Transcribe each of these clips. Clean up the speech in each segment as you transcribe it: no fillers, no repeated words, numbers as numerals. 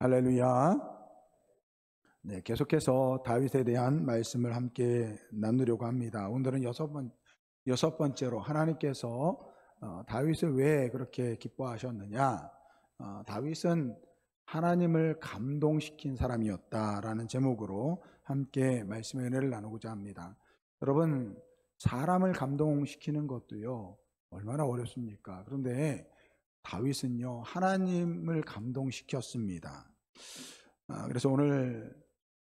할렐루야. 네, 계속해서 다윗에 대한 말씀을 함께 나누려고 합니다. 오늘은 여섯 번째로 하나님께서 다윗을 왜 그렇게 기뻐하셨느냐? 다윗은 하나님을 감동시킨 사람이었다라는 제목으로 함께 말씀의 은혜를 나누고자 합니다. 여러분, 사람을 감동시키는 것도요, 얼마나 어렵습니까? 그런데 다윗은요, 하나님을 감동시켰습니다. 그래서 오늘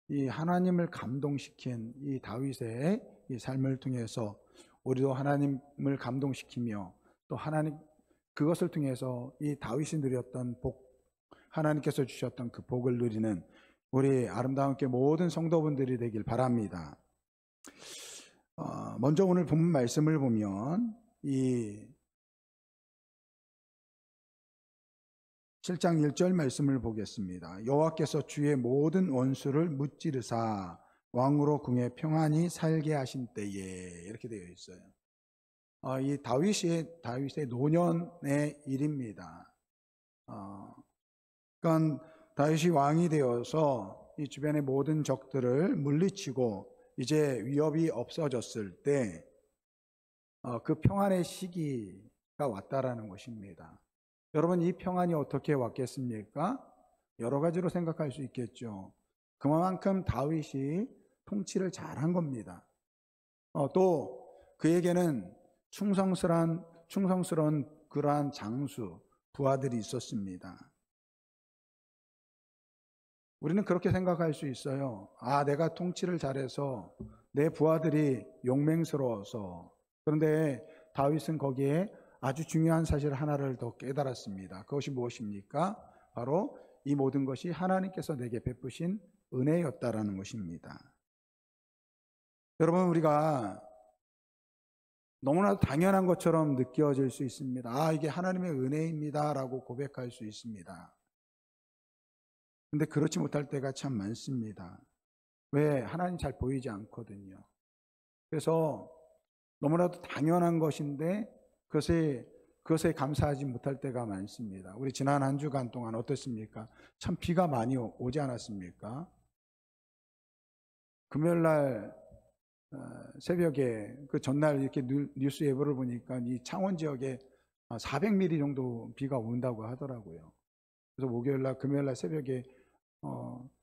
이 하나님을 감동시킨 이 다윗의 이 삶을 통해서 우리도 하나님을 감동시키며 또 그것을 통해서 이 다윗이 누렸던 복, 하나님께서 주셨던 그 복을 누리는 우리 아름다운 교회 모든 성도분들이 되길 바랍니다. 먼저 오늘 본문 말씀을 보면 이 7장 1절 말씀을 보겠습니다. 여호와께서 주의 모든 원수를 무찌르사 왕으로 궁에 평안히 살게 하신 때에, 이렇게 되어 있어요. 이 다윗의 노년의 일입니다. 그러니까 다윗이 왕이 되어서 이 주변의 모든 적들을 물리치고 이제 위협이 없어졌을 때 그 평안의 시기가 왔다라는 것입니다. 여러분, 이 평안이 어떻게 왔겠습니까? 여러 가지로 생각할 수 있겠죠. 그만큼 다윗이 통치를 잘한 겁니다. 또 그에게는 충성스러운 그러한 장수, 부하들이 있었습니다. 우리는 그렇게 생각할 수 있어요. 내가 통치를 잘해서 내 부하들이 용맹스러워서. 그런데 다윗은 거기에 아주 중요한 사실 하나를 더 깨달았습니다. 그것이 무엇입니까? 바로 이 모든 것이 하나님께서 내게 베푸신 은혜였다라는 것입니다. 여러분, 우리가 너무나도 당연한 것처럼 느껴질 수 있습니다. 이게 하나님의 은혜입니다 라고 고백할 수 있습니다. 근데 그렇지 못할 때가 참 많습니다. 왜? 하나님 잘 보이지 않거든요. 그래서 너무나도 당연한 것인데 그것에 감사하지 못할 때가 많습니다. 우리 지난 한 주간 동안 어떻습니까? 참 비가 많이 오지 않았습니까? 금요일날 새벽에 그 전날 이렇게 뉴스 예보를 보니까 이 창원 지역에 400mm 정도 비가 온다고 하더라고요. 그래서 금요일날 새벽에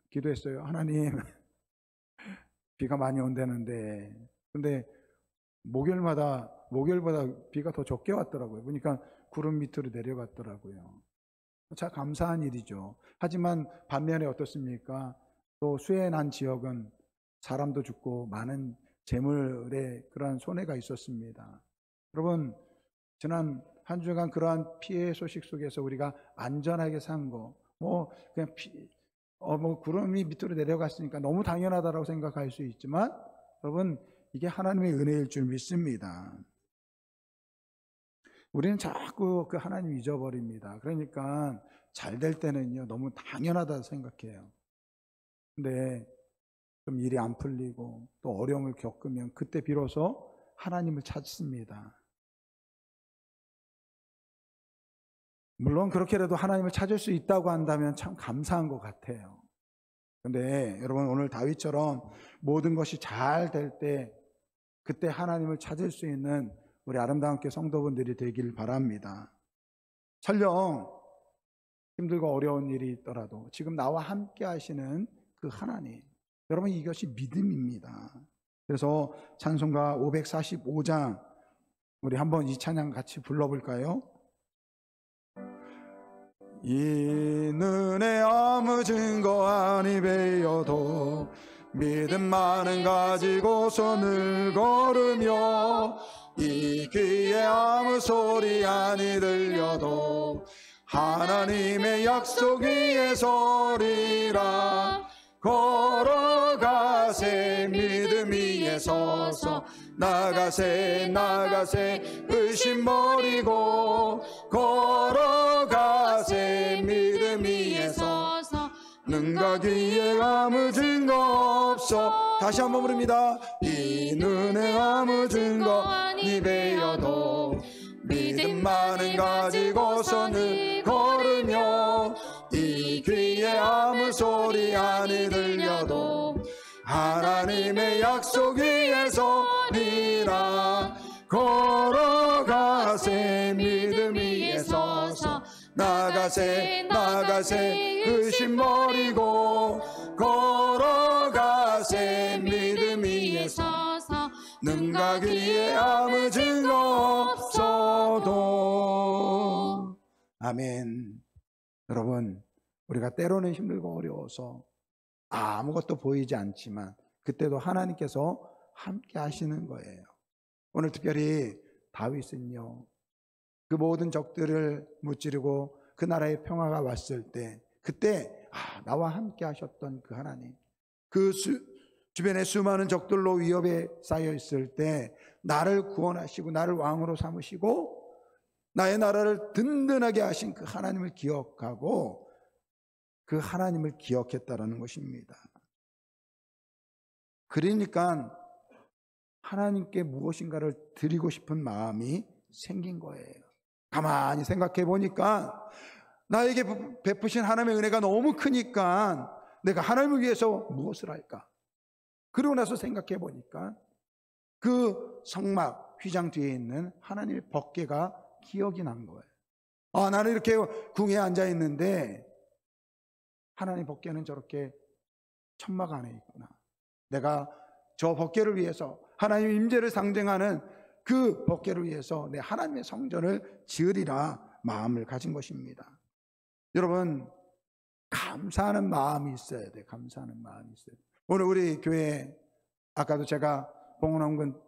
기도했어요. 하나님, 비가 많이 온다는데, 근데 목요일보다 비가 더 적게 왔더라고요. 보니까 구름 밑으로 내려갔더라고요. 참 감사한 일이죠. 하지만 반면에 어떻습니까? 또 수해 난 지역은 사람도 죽고 많은 재물에 그러한 손해가 있었습니다. 여러분, 지난 한 주간 그러한 피해 소식 속에서 우리가 안전하게 산 거, 그냥 구름이 밑으로 내려갔으니까 너무 당연하다라고 생각할 수 있지만, 여러분, 이게 하나님의 은혜일 줄 믿습니다. 우리는 자꾸 그 하나님 잊어버립니다. 그러니까 잘 될 때는요, 너무 당연하다 생각해요. 근데 좀 일이 안 풀리고 또 어려움을 겪으면 그때 비로소 하나님을 찾습니다. 물론 그렇게라도 하나님을 찾을 수 있다고 한다면 참 감사한 것 같아요. 근데 여러분, 오늘 다윗처럼 모든 것이 잘 될 때 그때 하나님을 찾을 수 있는 우리 아름다운 교회 성도분들이 되길 바랍니다. 설령 힘들고 어려운 일이 있더라도 지금 나와 함께 하시는 그 하나님, 여러분, 이것이 믿음입니다. 그래서 찬송가 545장 우리 한번 이 찬양 같이 불러볼까요? 이는 아무 증거 아니 베어도 믿음만은 가지고 손을 걸으며 이 귀에 아무 소리 아니 들려도 하나님의 약속 위에 서리라. 걸어가세 믿음 위에 서서 나가세 의심 버리고 걸어가세 믿음 위에 서서 눈과 귀에 아무 증거 없어. 다시 한번 부릅니다. 이 눈에 아무 증거 아니 베어도 믿음만은 가지고 손을 걸으며 이 귀에 아무 소리 아니 들려도 하나님의 약속 위에 서리라. 걸어가세 믿음 위에 서서 나가세 나가세 의심 버리고 걸어가세 믿음 위에 서서 눈과 귀에 아무 증거 없어도. 아멘. 여러분, 우리가 때로는 힘들고 어려워서 아무것도 보이지 않지만 그때도 하나님께서 함께 하시는 거예요. 오늘 특별히 다윗은요, 그 모든 적들을 무찌르고 그 나라의 평화가 왔을 때 그때 나와 함께 하셨던 그 하나님, 그 주변에 수많은 적들로 위협에 쌓여 있을 때 나를 구원하시고 나를 왕으로 삼으시고 나의 나라를 든든하게 하신 그 하나님을 기억하고 그 하나님을 기억했다라는 것입니다. 그러니까 하나님께 무엇인가를 드리고 싶은 마음이 생긴 거예요. 가만히 생각해 보니까 나에게 베푸신 하나님의 은혜가 너무 크니까 내가 하나님을 위해서 무엇을 할까? 그러고 나서 생각해 보니까 그 성막 휘장 뒤에 있는 하나님의 법궤가 기억이 난 거예요. 나는 이렇게 궁에 앉아 있는데 하나님 법궤는 저렇게 천막 안에 있구나. 내가 저 법궤를 위해서, 하나님의 임재를 상징하는 그 법궤를 위해서 내 하나님의 성전을 지으리라 마음을 가진 것입니다. 여러분, 감사하는 마음이 있어야 돼. 감사하는 마음이 있어야 돼. 오늘 우리 교회, 아까도 제가 봉헌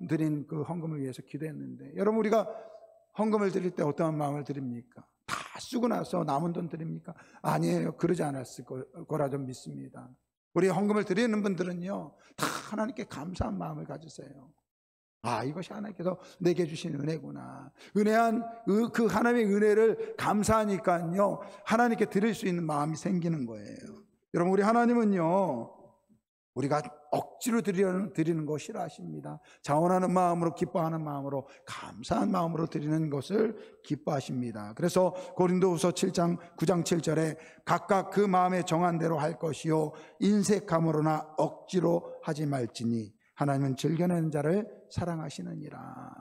드린 그 헌금을 위해서 기도했는데, 여러분, 우리가 헌금을 드릴 때 어떠한 마음을 드립니까? 다 쓰고 나서 남은 돈 드립니까? 아니에요. 그러지 않았을 거라 좀 믿습니다. 우리 헌금을 드리는 분들은요, 다 하나님께 감사한 마음을 가지세요. 이것이 하나님께서 내게 주신 은혜구나. 은혜한 그 하나님의 은혜를 감사하니까요, 하나님께 드릴 수 있는 마음이 생기는 거예요. 여러분, 우리 하나님은요, 우리가 억지로 드리는 거 싫어하십니다. 자원하는 마음으로, 기뻐하는 마음으로, 감사한 마음으로 드리는 것을 기뻐하십니다. 그래서 고린도후서 7장 9장 7절에 각각 그 마음에 정한 대로 할 것이요 인색함으로나 억지로 하지 말지니 하나님은 즐겨내는 자를 사랑하시느니라.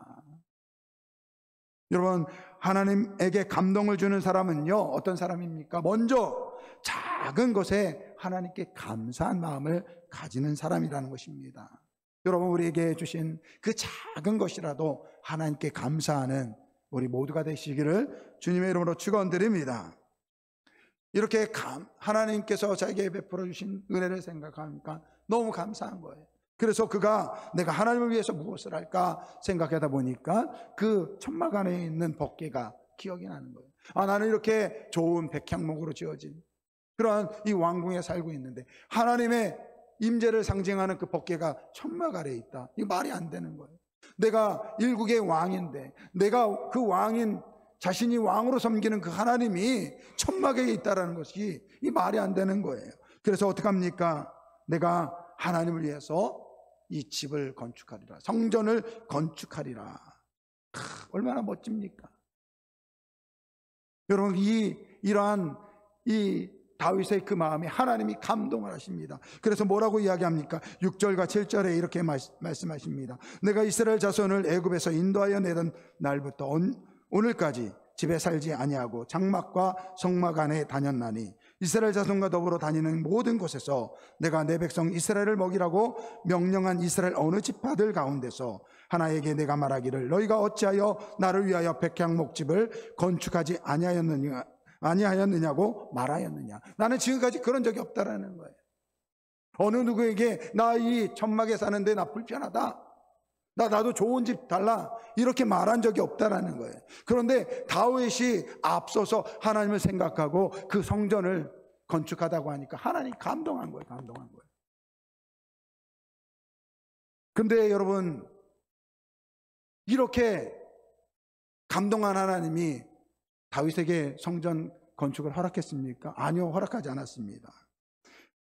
여러분, 하나님에게 감동을 주는 사람은요, 어떤 사람입니까? 먼저 작은 것에 하나님께 감사한 마음을 가지는 사람이라는 것입니다. 여러분, 우리에게 주신 그 작은 것이라도 하나님께 감사하는 우리 모두가 되시기를 주님의 이름으로 축원드립니다. 이렇게 하나님께서 자기에게 베풀어 주신 은혜를 생각하니까 너무 감사한 거예요. 그래서 그가 내가 하나님을 위해서 무엇을 할까 생각하다 보니까 그 천막 안에 있는 법궤가 기억이 나는 거예요. 나는 이렇게 좋은 백향목으로 지어진 그러한 이 왕궁에 살고 있는데 하나님의 임재를 상징하는 그 법궤가 천막 아래에 있다. 이거 말이 안 되는 거예요. 내가 일국의 왕인데 내가 그 왕인 자신이 왕으로 섬기는 그 하나님이 천막에 있다라는 것이 이 말이 안 되는 거예요. 그래서 어떡합니까? 내가 하나님을 위해서 이 집을 건축하리라, 성전을 건축하리라. 얼마나 멋집니까? 여러분, 이러한 이 다윗의 그 마음에 하나님이 감동을 하십니다. 그래서 뭐라고 이야기합니까? 6절과 7절에 이렇게 말씀하십니다. 내가 이스라엘 자손을 애굽에서 인도하여 내던 날부터 오늘까지 집에 살지 아니하고 장막과 성막 안에 다녔나니 이스라엘 자손과 더불어 다니는 모든 곳에서 내가 내 백성 이스라엘을 먹이라고 명령한 이스라엘 어느 지파들 가운데서 하나에게 내가 말하기를 너희가 어찌하여 나를 위하여 백향목집을 건축하지 아니하였느냐고 말하였느냐. 나는 지금까지 그런 적이 없다라는 거예요. 어느 누구에게 나 이 천막에 사는데 나 불편하다, 나도 좋은 집 달라, 이렇게 말한 적이 없다라는 거예요. 그런데 다윗이 앞서서 하나님을 생각하고 그 성전을 건축하다고 하니까 하나님 감동한 거예요. 감동한 거예요. 근데 여러분, 이렇게 감동한 하나님이 다윗에게 성전 건축을 허락했습니까? 아니요, 허락하지 않았습니다.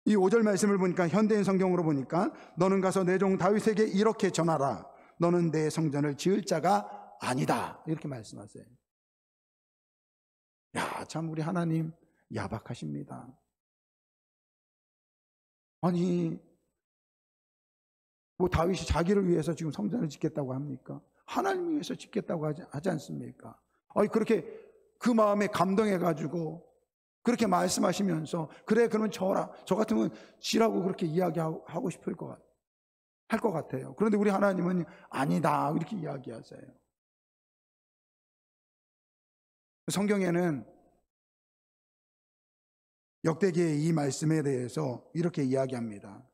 이 5절 말씀을 보니까 현대인 성경으로 보니까 너는 가서 내 종 다윗에게 이렇게 전하라. 너는 내 성전을 지을 자가 아니다. 이렇게 말씀하세요. 야, 참 우리 하나님 야박하십니다. 아니, 뭐 다윗이 자기를 위해서 지금 성전을 짓겠다고 합니까? 하나님을 위해서 짓겠다고 하지 않습니까? 아니, 그렇게 그 마음에 감동해가지고 그렇게 말씀하시면서, 그래, 그러면 저 같으면 지라고 그렇게 이야기하고 싶을 할 것 같아요. 그런데 우리 하나님은 아니다, 이렇게 이야기하세요. 성경에는 역대기의 이 말씀에 대해서 이렇게 이야기합니다.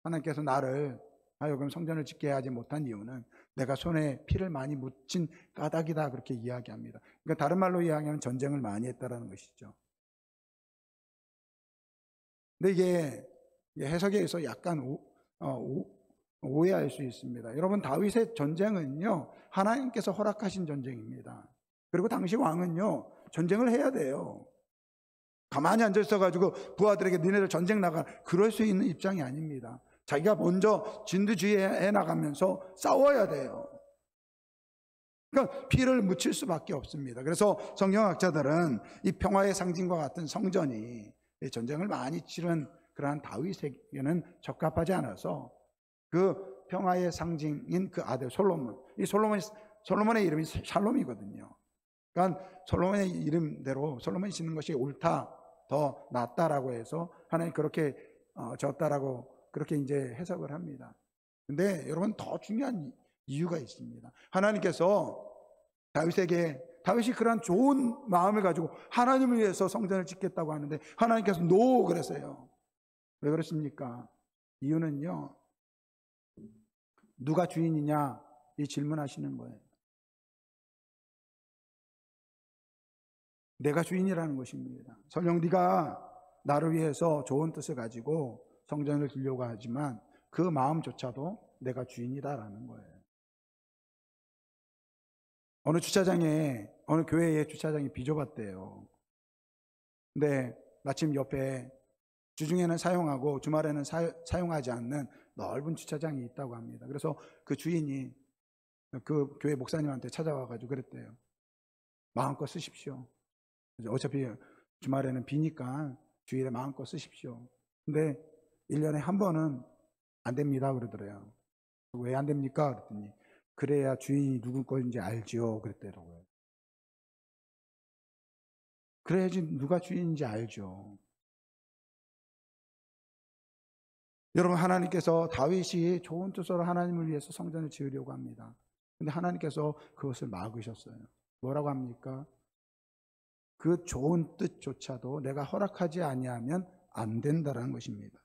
하나님께서 나를 하여금 성전을 짓게 하지 못한 이유는 내가 손에 피를 많이 묻힌 까닭이다, 그렇게 이야기합니다. 그러니까 다른 말로 이야기하면 전쟁을 많이 했다는 것이죠. 근데 이게 해석에 의해서 약간 오해할 수 있습니다. 여러분, 다윗의 전쟁은요, 하나님께서 허락하신 전쟁입니다. 그리고 당시 왕은요, 전쟁을 해야 돼요. 가만히 앉아 있어가지고 부하들에게 너네들 전쟁 나가, 그럴 수 있는 입장이 아닙니다. 자기가 먼저 진두지휘해 나가면서 싸워야 돼요. 그러니까 피를 묻힐 수밖에 없습니다. 그래서 성경학자들은 이 평화의 상징과 같은 성전이 전쟁을 많이 치른 그러한 다윗에게는 적합하지 않아서 그 평화의 상징인 그 아들 솔로몬, 이 솔로몬의 이름이 샬롬이거든요. 그러니까 솔로몬의 이름대로 솔로몬이 짓는 것이 옳다, 더 낫다라고 해서 하나님 그렇게 졌다라고 그렇게 이제 해석을 합니다. 근데 여러분, 더 중요한 이유가 있습니다. 하나님께서 다윗이 그러한 좋은 마음을 가지고 하나님을 위해서 성전을 짓겠다고 하는데 하나님께서 노 그랬어요. 왜 그렇습니까? 이유는요, 누가 주인이냐, 이 질문하시는 거예요. 내가 주인이라는 것입니다. 설령 네가 나를 위해서 좋은 뜻을 가지고 성전을 지으려고 하지만 그 마음조차도 내가 주인이다라는 거예요. 어느 교회의 주차장이 비좁았대요. 근데 마침 옆에 주중에는 사용하고 주말에는 사용하지 않는 넓은 주차장이 있다고 합니다. 그래서 그 주인이 그 교회 목사님한테 찾아와가지고 그랬대요. 마음껏 쓰십시오. 어차피 주말에는 비니까 주일에 마음껏 쓰십시오. 근데 1년에 한 번은 안 됩니다 그러더래요. 왜 안 됩니까? 그랬더니 그래야 주인이 누구 거인지 알죠 그랬더라고요. 그래야지 누가 주인인지 알죠. 여러분, 하나님께서 다윗이 좋은 뜻으로 하나님을 위해서 성전을 지으려고 합니다. 근데 하나님께서 그것을 막으셨어요. 뭐라고 합니까? 그 좋은 뜻조차도 내가 허락하지 아니하면 안 된다는 것입니다.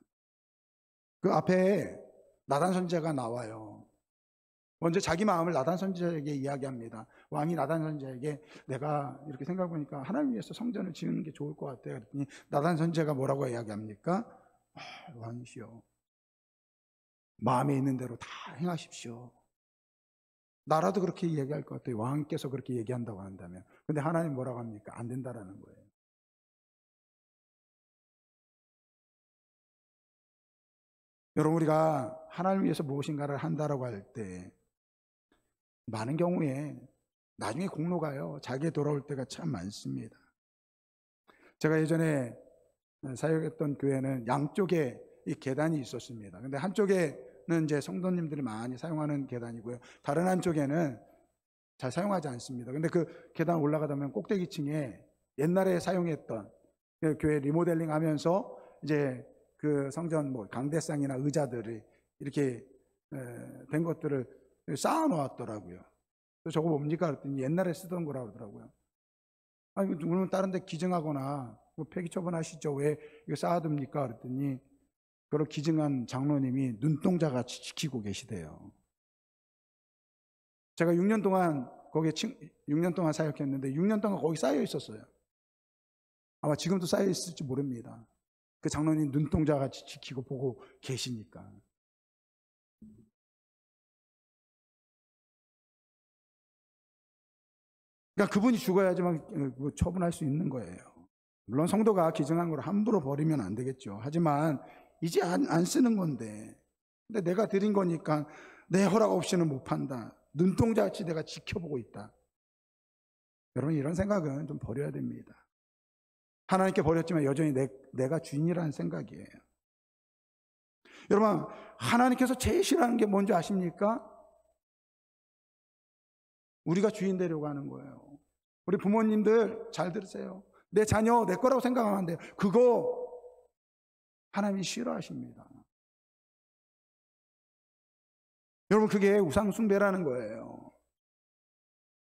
그 앞에 나단 선지자가 나와요. 먼저 자기 마음을 나단 선지자에게 이야기합니다. 왕이 나단 선지자에게 내가 이렇게 생각해보니까 하나님 위해서 성전을 지으는 게 좋을 것 같아요. 그랬더니 나단 선지자가 뭐라고 이야기합니까? 왕이시여, 마음에 있는 대로 다 행하십시오. 나라도 그렇게 얘기할 것 같아요. 왕께서 그렇게 얘기한다고 한다면. 근데 하나님 뭐라고 합니까? 안 된다라는 거예요. 여러분, 우리가 하나님 위해서 무엇인가를 한다라고 할 때 많은 경우에 나중에 공로가요, 자기에 돌아올 때가 참 많습니다. 제가 예전에 사역했던 교회는 양쪽에 이 계단이 있었습니다. 근데 한쪽에는 이제 성도님들이 많이 사용하는 계단이고요. 다른 한쪽에는 잘 사용하지 않습니다. 근데 그 계단 올라가다 보면 꼭대기층에 옛날에 사용했던 교회 리모델링 하면서 이제 그 성전 강대상이나 의자들이 이렇게 된 것들을 쌓아 놓았더라고요. 그래서 저거 뭡니까? 그랬더니 옛날에 쓰던 거라고 하더라고요. 아니, 그러면 다른 데 기증하거나 폐기 처분하시죠. 왜 이거 쌓아둡니까? 그랬더니 그걸 기증한 장로님이 눈동자같이 지키고 계시대요. 제가 6년 동안 6년 동안 사역했는데 6년 동안 거기 쌓여 있었어요. 아마 지금도 쌓여 있을지 모릅니다. 그 장로님 눈동자같이 지키고 보고 계시니까. 그러니까 그분이 죽어야지만 처분할 수 있는 거예요. 물론 성도가 기증한 걸 함부로 버리면 안 되겠죠. 하지만 이제 안 쓰는 건데, 근데 내가 드린 거니까 내 허락 없이는 못 판다. 눈동자같이 내가 지켜보고 있다. 여러분, 이런 생각은 좀 버려야 됩니다. 하나님께 버렸지만 여전히 내가 주인이라는 생각이에요. 여러분, 하나님께서 제일 싫어하는 게 뭔지 아십니까? 우리가 주인 되려고 하는 거예요. 우리 부모님들 잘 들으세요. 내 자녀 내 거라고 생각하면 안 돼요. 그거 하나님이 싫어하십니다. 여러분, 그게 우상 숭배라는 거예요.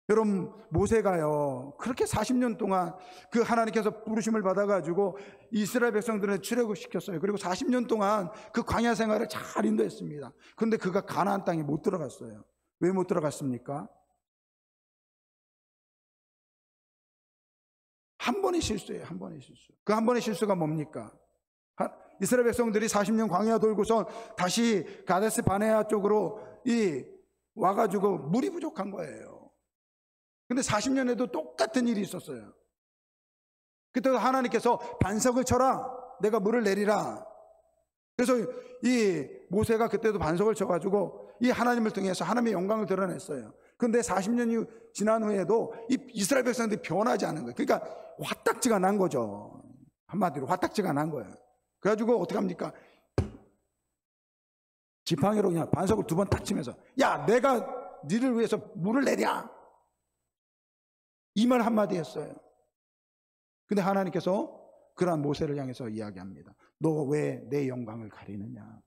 여러분, 모세가요 그렇게 40년 동안 그 하나님께서 부르심을 받아가지고 이스라엘 백성들을 출애굽 시켰어요. 그리고 40년 동안 그 광야 생활을 잘 인도했습니다. 그런데 그가 가나안 땅에 못 들어갔어요. 왜 못 들어갔습니까? 한 번의 실수예요. 한 번의 실수. 그 한 번의 실수가 뭡니까? 이스라엘 백성들이 40년 광야 돌고서 다시 가데스 바네아 쪽으로 와가지고 물이 부족한 거예요. 근데 40년에도 똑같은 일이 있었어요. 그때 하나님께서 반석을 쳐라, 내가 물을 내리라. 그래서 이 모세가 그때도 반석을 쳐가지고 이 하나님을 통해서 하나님의 영광을 드러냈어요. 그런데 40년이 지난 후에도 이 이스라엘 백성들이 변하지 않은 거예요. 그러니까 화딱지가 난 거죠. 한마디로 화딱지가 난 거예요. 그래가지고 어떻게 합니까? 지팡이로 그냥 반석을 2번 딱 치면서, 야, 내가 니를 위해서 물을 내랴, 이 말 한마디 했어요. 근데 하나님께서 그러한 모세를 향해서 이야기합니다. 너 왜 내 영광을 가리느냐?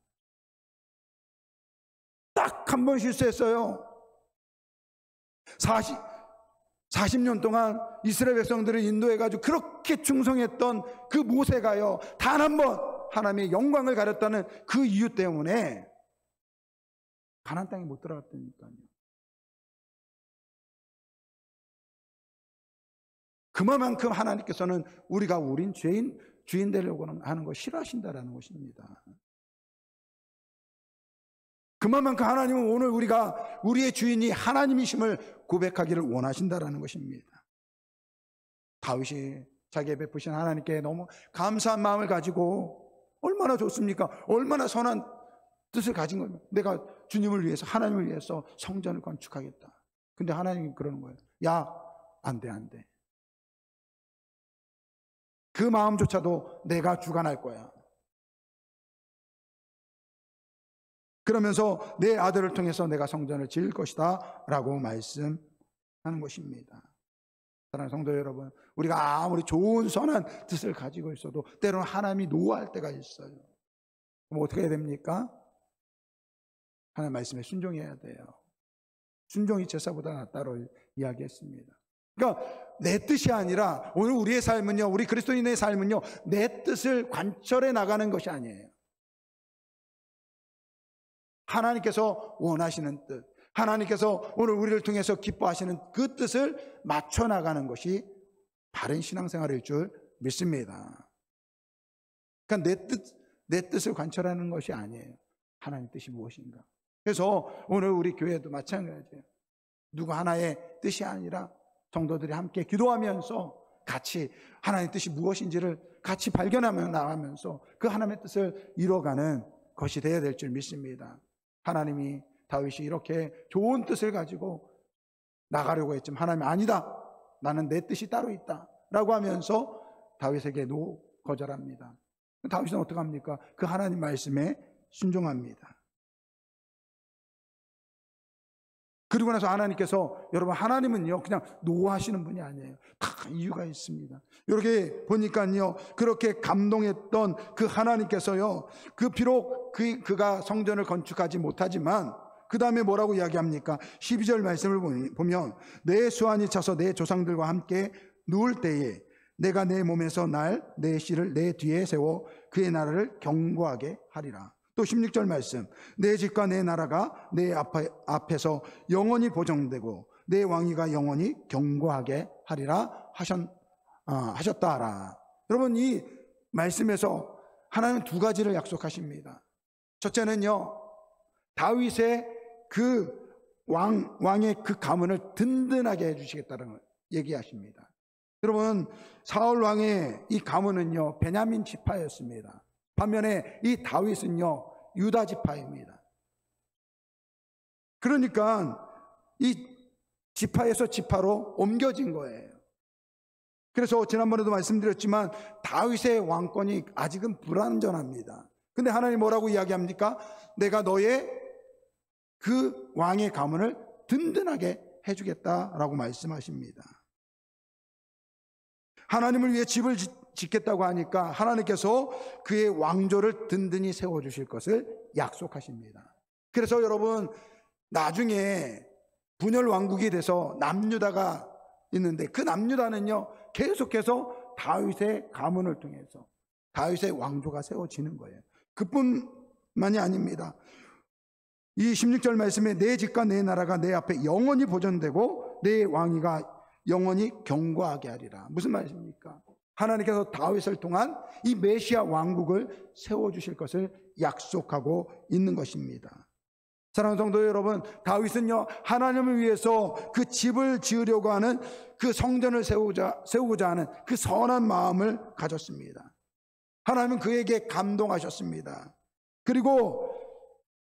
딱 한 번 실수했어요. 40년 동안 이스라엘 백성들을 인도해가지고 그렇게 충성했던 그 모세가요, 단 한 번 하나님의 영광을 가렸다는 그 이유 때문에 가나안 땅에 못 들어갔다니까요. 그만큼 하나님께서는 우리가 우린 주인 되려고 하는 거 싫어하신다라는 것입니다. 그만큼 하나님은 오늘 우리가 우리의 주인이 하나님이심을 고백하기를 원하신다라는 것입니다. 다윗이 자기의 베푸신 하나님께 너무 감사한 마음을 가지고, 얼마나 좋습니까? 얼마나 선한 뜻을 가진 겁니다. 내가 주님을 위해서, 하나님을 위해서 성전을 건축하겠다. 근데 하나님이 그러는 거예요. 야, 안 돼, 안 돼. 그 마음조차도 내가 주관할 거야. 그러면서 내 아들을 통해서 내가 성전을 지을 것이다 라고 말씀하는 것입니다. 사랑하는 성도 여러분, 우리가 아무리 좋은 선한 뜻을 가지고 있어도 때로는 하나님이 노할 때가 있어요. 그럼 어떻게 해야 됩니까? 하나님 말씀에 순종해야 돼요. 순종이 제사보다 낫다고 이야기했습니다. 그러니까 내 뜻이 아니라, 오늘 우리의 삶은요, 우리 그리스도인의 삶은요, 내 뜻을 관철해 나가는 것이 아니에요. 하나님께서 원하시는 뜻, 하나님께서 오늘 우리를 통해서 기뻐하시는 그 뜻을 맞춰 나가는 것이 바른 신앙생활일 줄 믿습니다. 그러니까 내 뜻을 관철하는 것이 아니에요. 하나님 뜻이 무엇인가. 그래서 오늘 우리 교회도 마찬가지예요. 누구 하나의 뜻이 아니라 성도들이 함께 기도하면서 같이 하나님의 뜻이 무엇인지를 같이 발견하며 나가면서 그 하나님의 뜻을 이뤄가는 것이 되어야 될 줄 믿습니다. 하나님이 다윗이 이렇게 좋은 뜻을 가지고 나가려고 했지만 하나님이 아니다, 나는 내 뜻이 따로 있다 라고 하면서 다윗에게 거절합니다. 다윗은 어떻게 합니까? 그 하나님 말씀에 순종합니다. 그리고 나서 하나님께서, 여러분, 하나님은요 그냥 노하시는 분이 아니에요. 다 이유가 있습니다. 이렇게 보니까요, 그렇게 감동했던 그 하나님께서요, 비록 그가 성전을 건축하지 못하지만 그 다음에 뭐라고 이야기합니까? 12절 말씀을 보면, 내 수완이 차서 내 조상들과 함께 누울 때에 내가 내 몸에서 내 씨를 내 뒤에 세워 그의 나라를 경고하게 하리라. 또 16절 말씀, 내 집과 내 나라가 내 앞에서 영원히 보정되고 내 왕위가 영원히 경고하게 하리라 하셨다라. 여러분, 이 말씀에서 하나님은 2가지를 약속하십니다. 첫째는요, 다윗의 그 왕의 그 가문을 든든하게 해주시겠다는 걸 얘기하십니다. 여러분, 사울 왕의 이 가문은요 베냐민 지파였습니다. 반면에 이 다윗은요 유다 지파입니다. 그러니까 이 지파에서 지파로 옮겨진 거예요. 그래서 지난번에도 말씀드렸지만 다윗의 왕권이 아직은 불완전합니다. 근데 하나님 뭐라고 이야기합니까? 내가 너의 그 왕의 가문을 든든하게 해주겠다라고 말씀하십니다. 하나님을 위해 집을 짓겠다고 하니까 하나님께서 그의 왕조를 든든히 세워주실 것을 약속하십니다. 그래서 여러분, 나중에 분열 왕국이 돼서 남유다가 있는데 그 남유다는요 계속해서 다윗의 가문을 통해서 다윗의 왕조가 세워지는 거예요. 그뿐만이 아닙니다. 이 16절 말씀에 내 집과 내 나라가 내 앞에 영원히 보존되고 내 왕위가 영원히 경고하게 하리라. 무슨 말입니까? 하나님께서 다윗을 통한 이 메시아 왕국을 세워주실 것을 약속하고 있는 것입니다. 사랑하는 성도 여러분, 다윗은요 하나님을 위해서 그 집을 지으려고 하는 그 성전을 세우고자 하는 그 선한 마음을 가졌습니다. 하나님은 그에게 감동하셨습니다. 그리고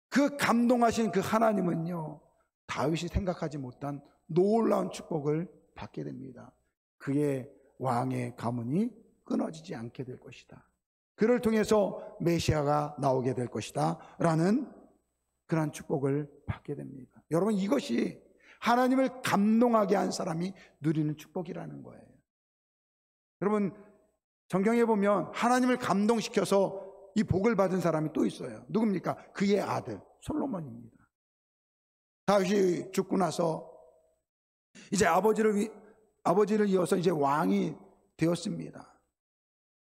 그 감동하신 그 하나님은요 다윗이 생각하지 못한 놀라운 축복을 받게 됩니다. 그의 왕의 가문이 끊어지지 않게 될 것이다. 그를 통해서 메시아가 나오게 될 것이다 라는 그런 축복을 받게 됩니다. 여러분, 이것이 하나님을 감동하게 한 사람이 누리는 축복이라는 거예요. 여러분, 성경에 보면 하나님을 감동시켜서 이 복을 받은 사람이 또 있어요. 누굽니까? 그의 아들 솔로몬입니다. 다윗이 죽고 나서 이제 아버지를 이어서 이제 왕이 되었습니다.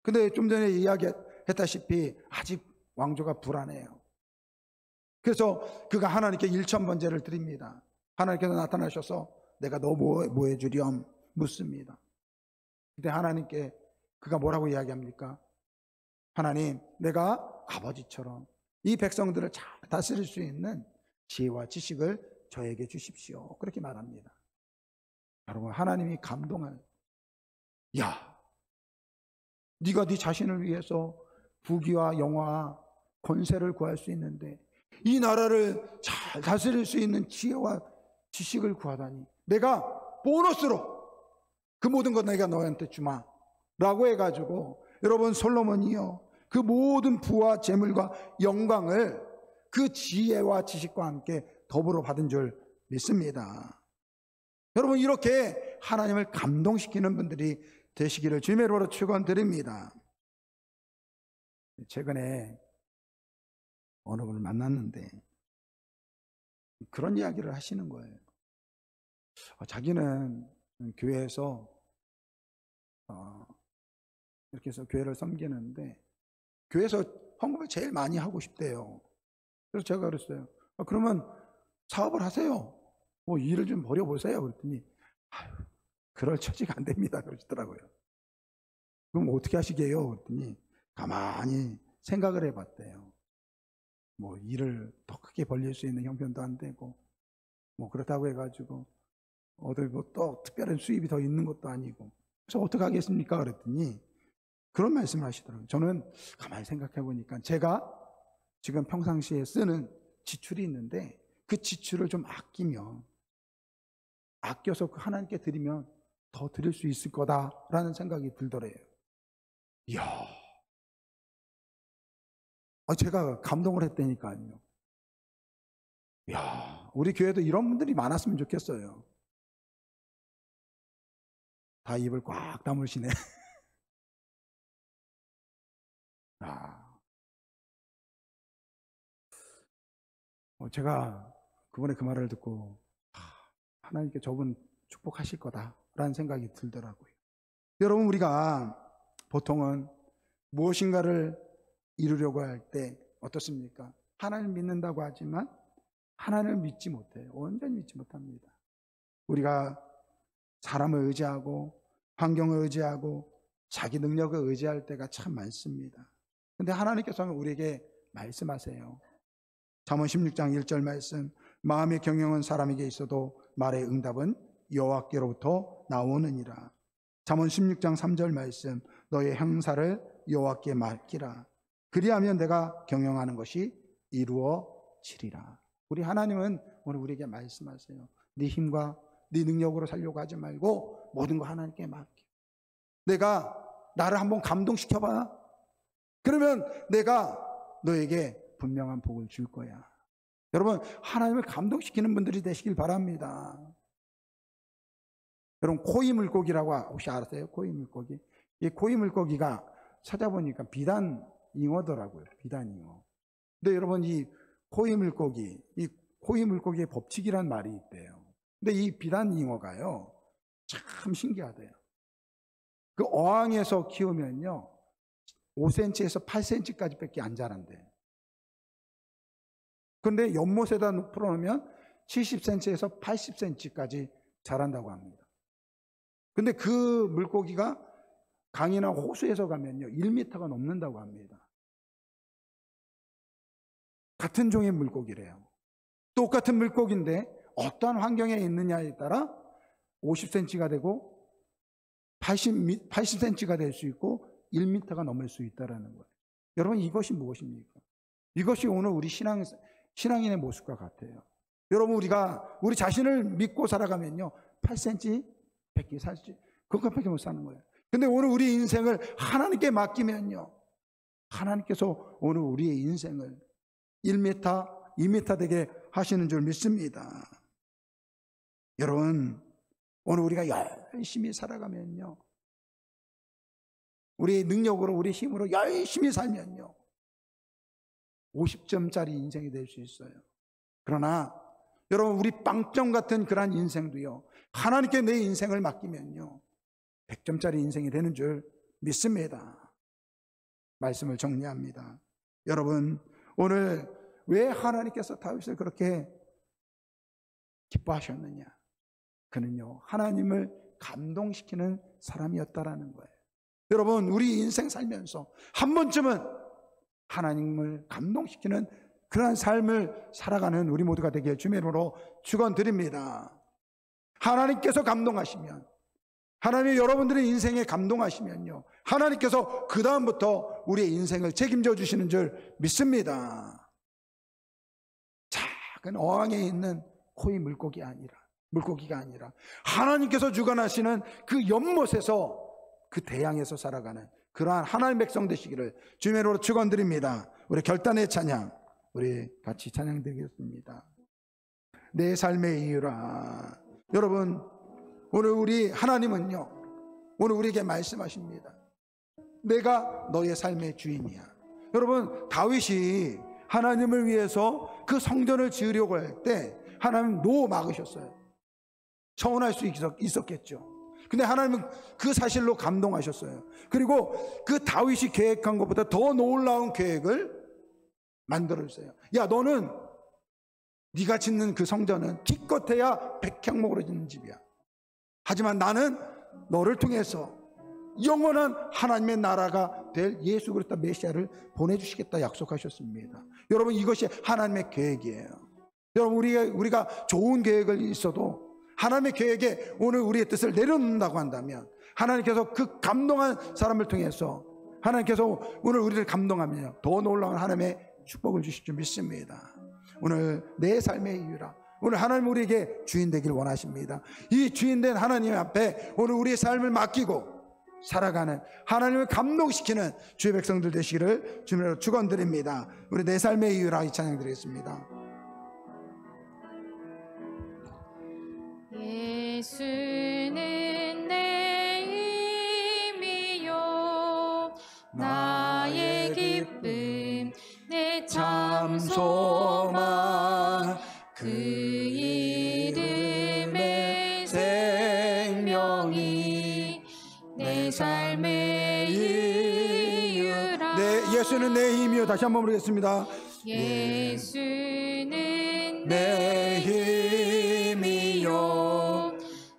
근데 좀 전에 이야기했다시피 아직 왕조가 불안해요. 그래서 그가 하나님께 일천번제를 드립니다. 하나님께서 나타나셔서 내가 너 뭐 해주렴 묻습니다. 근데 하나님께 그가 뭐라고 이야기합니까? 하나님, 내가 아버지처럼 이 백성들을 잘 다스릴 수 있는 지혜와 지식을 저에게 주십시오. 그렇게 말합니다. 여러분, 하나님이 감동을, 야, 네가 네 자신을 위해서 부귀와 영화와 권세를 구할 수 있는데 이 나라를 잘 다스릴 수 있는 지혜와 지식을 구하다니 내가 보너스로 그 모든 것 내가 너한테 주마 라고 해가지고, 여러분, 솔로몬이요 그 모든 부와 재물과 영광을 그 지혜와 지식과 함께 더불어 받은 줄 믿습니다. 여러분, 이렇게 하나님을 감동시키는 분들이 되시기를 주님의 이름으로 축원드립니다. 최근에 어느 분을 만났는데 그런 이야기를 하시는 거예요. 자기는 교회에서 이렇게 해서 교회를 섬기는데 교회에서 헌금을 제일 많이 하고 싶대요. 그래서 제가 그랬어요. 그러면 사업을 하세요. 뭐 일을 좀 벌여보세요. 그랬더니 그럴 처지가 안 됩니다. 그러시더라고요. 그럼 어떻게 하시게요? 그랬더니 가만히 생각을 해봤대요. 뭐 일을 더 크게 벌릴 수 있는 형편도 안 되고 뭐 그렇다고 해가지고 어디 뭐 또 특별한 수입이 더 있는 것도 아니고 그래서 어떻게 하겠습니까? 그랬더니 그런 말씀을 하시더라고요. 저는 가만히 생각해 보니까 제가 지금 평상시에 쓰는 지출이 있는데 그 지출을 좀 아껴서 하나님께 드리면 더 드릴 수 있을 거다라는 생각이 들더래요. 이야, 제가 감동을 했다니까요. 이야, 우리 교회도 이런 분들이 많았으면 좋겠어요. 다 입을 꽉 다물시네. 제가 그분의 그 말을 듣고 하나님께 저분 축복하실 거다라는 생각이 들더라고요. 여러분, 우리가 보통은 무엇인가를 이루려고 할 때 어떻습니까? 하나님을 믿는다고 하지만 하나님을 믿지 못해요. 온전히 믿지 못합니다. 우리가 사람을 의지하고 환경을 의지하고 자기 능력을 의지할 때가 참 많습니다. 그런데 하나님께서는 우리에게 말씀하세요. 잠언 16장 1절 말씀, 마음의 경영은 사람에게 있어도 말의 응답은 여호와께로부터 나오느니라. 잠언 16장 3절 말씀, 너의 행사를 여호와께 맡기라. 그리하면 내가 경영하는 것이 이루어지리라. 우리 하나님은 오늘 우리에게 말씀하세요. 네 힘과 네 능력으로 살려고 하지 말고 모든 거 하나님께 맡겨. 내가 나를 한번 감동시켜봐. 그러면 내가 너에게 분명한 복을 줄 거야. 여러분, 하나님을 감동시키는 분들이 되시길 바랍니다. 여러분, 코이 물고기라고 혹시 아세요? 코이 물고기. 이 코이 물고기가 찾아보니까 비단 잉어더라고요. 비단 잉어. 근데 여러분, 이 코이 물고기의 법칙이란 말이 있대요. 근데 이 비단 잉어가요, 참 신기하대요. 그 어항에서 키우면요, 5cm에서 8cm까지 밖에 안 자란대요. 그런데 연못에다 풀어놓으면 70cm에서 80cm까지 자란다고 합니다. 근데 그 물고기가 강이나 호수에서 가면요 1m가 넘는다고 합니다. 같은 종의 물고기래요. 똑같은 물고기인데 어떤 환경에 있느냐에 따라 50cm가 되고 80cm가 될 수 있고 1m가 넘을 수 있다는 거예요. 여러분, 이것이 무엇입니까? 이것이 오늘 우리 신앙인의 모습과 같아요. 여러분, 우리 자신을 믿고 살아가면요 8cm, 100개, 40, 그것밖에 못 사는 거예요. 근데 오늘 우리 인생을 하나님께 맡기면요, 하나님께서 오늘 우리의 인생을 1m, 2m 되게 하시는 줄 믿습니다. 여러분, 오늘 우리가 열심히 살아가면요, 우리의 능력으로, 우리 힘으로 열심히 살면요 50점짜리 인생이 될 수 있어요. 그러나 여러분, 우리 빵점 같은 그러한 인생도요, 하나님께 내 인생을 맡기면요 100점짜리 인생이 되는 줄 믿습니다. 말씀을 정리합니다. 여러분, 오늘 왜 하나님께서 다윗을 그렇게 기뻐하셨느냐? 그는요 하나님을 감동시키는 사람이었다라는 거예요. 여러분, 우리 인생 살면서 한 번쯤은 하나님을 감동시키는 그러한 삶을 살아가는 우리 모두가 되길 주의 이름으로 축원드립니다. 하나님께서 감동하시면, 하나님이 여러분들의 인생에 감동하시면요 하나님께서 그 다음부터 우리의 인생을 책임져 주시는 줄 믿습니다. 작은 어항에 있는 코이 물고기가 아니라 하나님께서 주관하시는 그 연못에서, 그 대양에서 살아가는 그러한 하나님의 백성 되시기를 주님의 이름으로 축원드립니다. 우리 결단의 찬양, 우리 같이 찬양 드리겠습니다. 내 삶의 이유라. 여러분, 오늘 우리 하나님은요 오늘 우리에게 말씀하십니다. 내가 너의 삶의 주인이야. 여러분, 다윗이 하나님을 위해서 그 성전을 지으려고 할 때 하나님 노 막으셨어요. 서운할 수 있었겠죠. 근데 하나님은 그 사실로 감동하셨어요. 그리고 그 다윗이 계획한 것보다 더 놀라운 계획을 만들어주세요. 야, 너는 네가 짓는 그 성전은 기껏해야 100평목으로 짓는 집이야. 하지만 나는 너를 통해서 영원한 하나님의 나라가 될 예수 그리스도 메시아를 보내주시겠다 약속하셨습니다. 여러분, 이것이 하나님의 계획이에요. 여러분, 우리가 좋은 계획을 있어도 하나님의 계획에 오늘 우리의 뜻을 내려놓는다고 한다면 하나님께서 그 감동한 사람을 통해서 하나님께서 오늘 우리를 감동하며 더 놀라운 하나님의 축복을 주실 줄 믿습니다. 오늘 내 삶의 이유라. 오늘 하나님 우리에게 주인 되길 원하십니다. 이 주인된 하나님 앞에 오늘 우리의 삶을 맡기고 살아가는, 하나님을 감동시키는 주의 백성들 되시기를 주님으로 축원드립니다. 우리 내 삶의 이유라 이 찬양 드리겠습니다. 예수는 내 힘이요 나의 기쁨 내 참 소망 그 이름의 생명이 내 삶의 이유라. 네, 예수는 내 힘이요. 다시 한번 부르겠습니다. 예수는 내 힘이요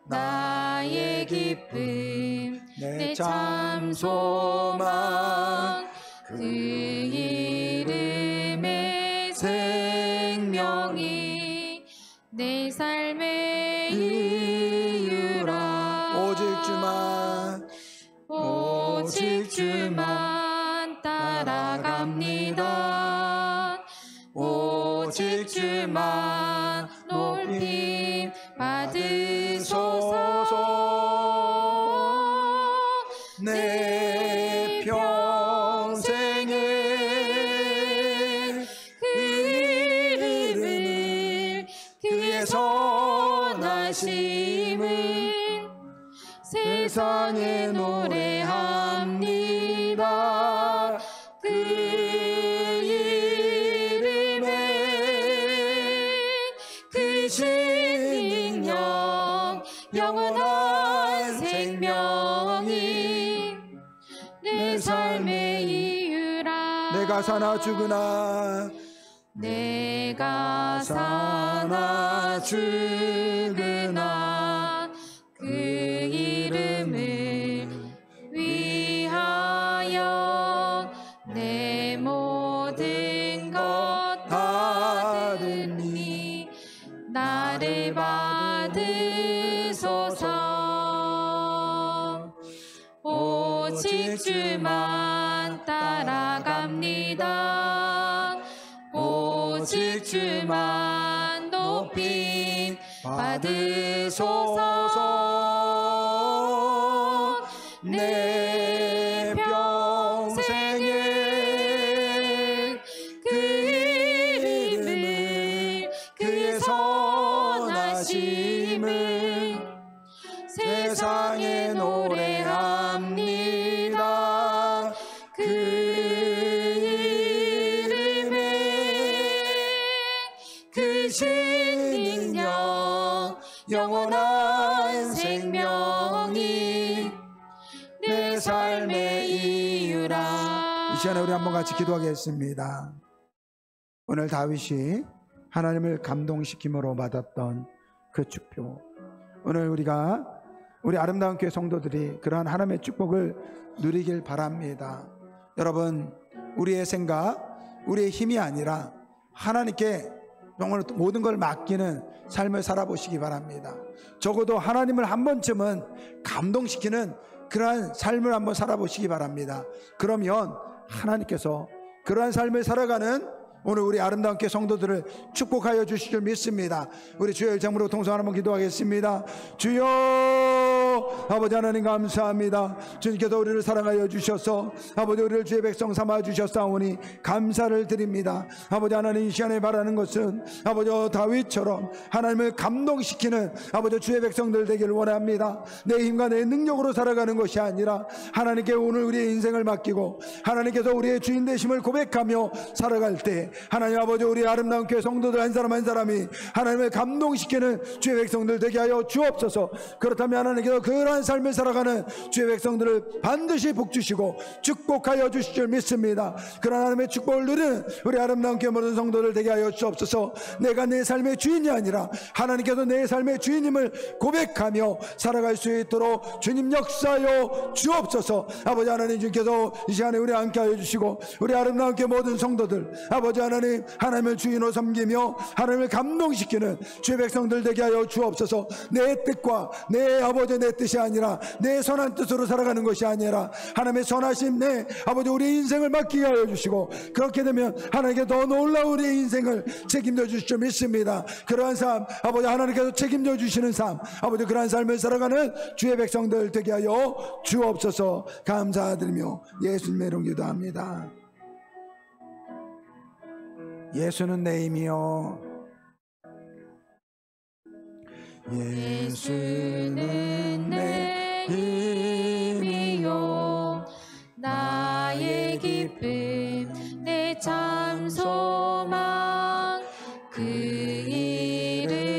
나의 기쁨 내 참 소망 그 이름의 생명이 내 삶의 이유라. 오직 주만 따라갑니다. 오직 주만 높이 받으소서. 내 평생에 그 이름을 그의 선하심을 세상에 노래합니다. 그 이름에 크신 능력 영원한 생명이 내 삶의 이유라. 내가 사나 죽으나 내가 사나 죽으나 그 이름을 위하여 내 모든 것 다 드리니 나를 받으소서. 오직 주만 따라갑니다. 오직 주만 높임 받으소서. 내 평생에 그 이름을 그의 선하심을 세상에 노래합니다. 그 이름에 크신 능력 영원한 생명이 내 삶의 이유라. 이 시간에 우리 한번 같이 기도하겠습니다. 오늘 다윗이 하나님을 감동시킴으로 받았던 그 축복, 오늘 우리 아름다운 교회 성도들이 그러한 하나님의 축복을 누리길 바랍니다. 여러분, 우리의 생각, 우리의 힘이 아니라 하나님께 정말 모든 걸 맡기는 삶을 살아보시기 바랍니다. 적어도 하나님을 한 번쯤은 감동시키는 그러한 삶을 한번 살아보시기 바랍니다. 그러면 하나님께서 그러한 삶을 살아가는 오늘 우리 아름다운 교회 성도들을 축복하여 주실 줄 믿습니다. 우리 주여 일장으로 동성 한번 기도하겠습니다. 주여, 아버지 하나님 감사합니다. 주님께서 우리를 사랑하여 주셔서 아버지 우리를 주의 백성 삼아 주셨사오니 감사를 드립니다. 아버지 하나님, 이 시간에 바라는 것은 아버지 다윗처럼 하나님을 감동시키는 아버지 주의 백성들 되기를 원합니다. 내 힘과 내 능력으로 살아가는 것이 아니라 하나님께 오늘 우리의 인생을 맡기고 하나님께서 우리의 주인 되심을 고백하며 살아갈 때 하나님 아버지, 우리 아름다운 교회 성도들 한 사람 한 사람이 하나님을 감동시키는 주의 백성들 되게 하여 주옵소서. 그렇다면 하나님께서 그러한 삶을 살아가는 주의 백성들을 반드시 복주시고 축복하여 주실 줄 믿습니다. 그런 하나님의 축복을 누리는 우리 아름다운 교회 모든 성도들 되게 하여 주옵소서. 내가 내 삶의 주인이 아니라 하나님께서 내 삶의 주인임을 고백하며 살아갈 수 있도록 주님 역사하여 주옵소서. 아버지 하나님, 주께서 이 시간에 우리 함께 하여 주시고 우리 아름다운 교회 모든 성도들 아버지 하나님, 하나님을 주인으로 섬기며 하나님을 감동시키는 주의 백성들 되게 하여 주옵소서. 내 뜻과 내 아버지 내 뜻이 아니라 내 선한 뜻으로 살아가는 것이 아니라 하나님의 선하심 내 아버지 우리 인생을 맡기게 하여 주시고, 그렇게 되면 하나님께 더 놀라운 우리의 인생을 책임져 주실 줄 믿습니다. 그러한 삶 아버지 하나님께서 책임져 주시는 삶 아버지, 그러한 삶을 살아가는 주의 백성들 되게 하여 주옵소서. 감사드리며 예수님의 이름 기도합니다. 예수는 내 힘이요, 예수는 내 힘이요 나의 기쁨 내 참 소망 그 이름의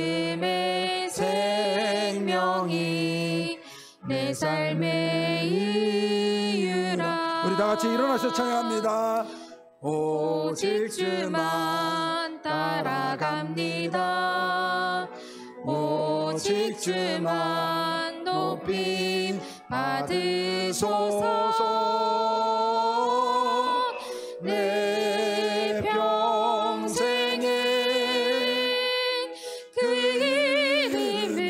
생명이 내 삶의 이유라. 우리 다 같이 일어나서 찬양합니다. 오직 주만 따라갑니다. 오직 주만 높임 받으소서. 내 평생에 그 이름을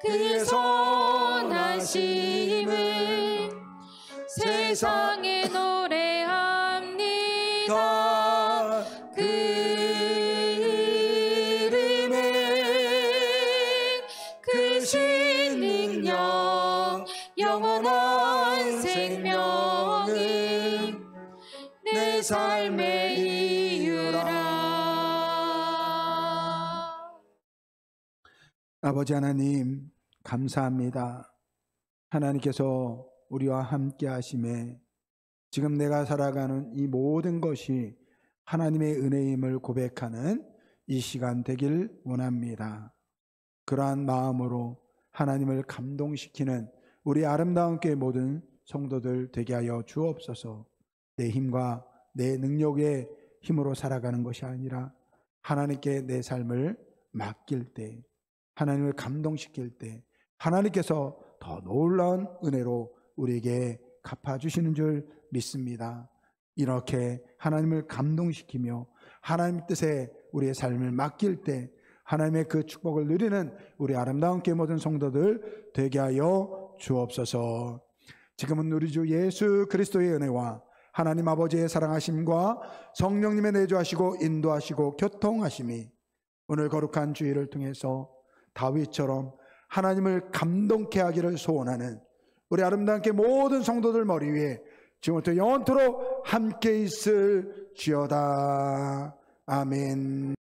그의 선하심을 세상에 노래합니다. 그 이름에 영원한 생명은 내 삶의 이유라. 아버지 하나님, 감사합니다. 하나님께서 우리와 함께 하심에 지금 내가 살아가는 이 모든 것이 하나님의 은혜임을 고백하는 이 시간 되길 원합니다. 그러한 마음으로 하나님을 감동시키는 우리 아름다운 교회 모든 성도들 되게 하여 주옵소서. 내 힘과 내 능력의 힘으로 살아가는 것이 아니라 하나님께 내 삶을 맡길 때, 하나님을 감동시킬 때 하나님께서 더 놀라운 은혜로 우리에게 갚아주시는 줄 믿습니다. 이렇게 하나님을 감동시키며 하나님 뜻에 우리의 삶을 맡길 때 하나님의 그 축복을 누리는 우리 아름다운 교회 모든 성도들 되게 하여 주옵소서. 지금은 우리 주 예수 그리스도의 은혜와 하나님 아버지의 사랑하심과 성령님의 내주하시고 인도하시고 교통하심이 오늘 거룩한 주일을 통해서 다윗처럼 하나님을 감동케 하기를 소원하는 우리 아름다운 교회 모든 성도들 머리 위에 지금부터 영원토록 함께 있을지어다. 아멘.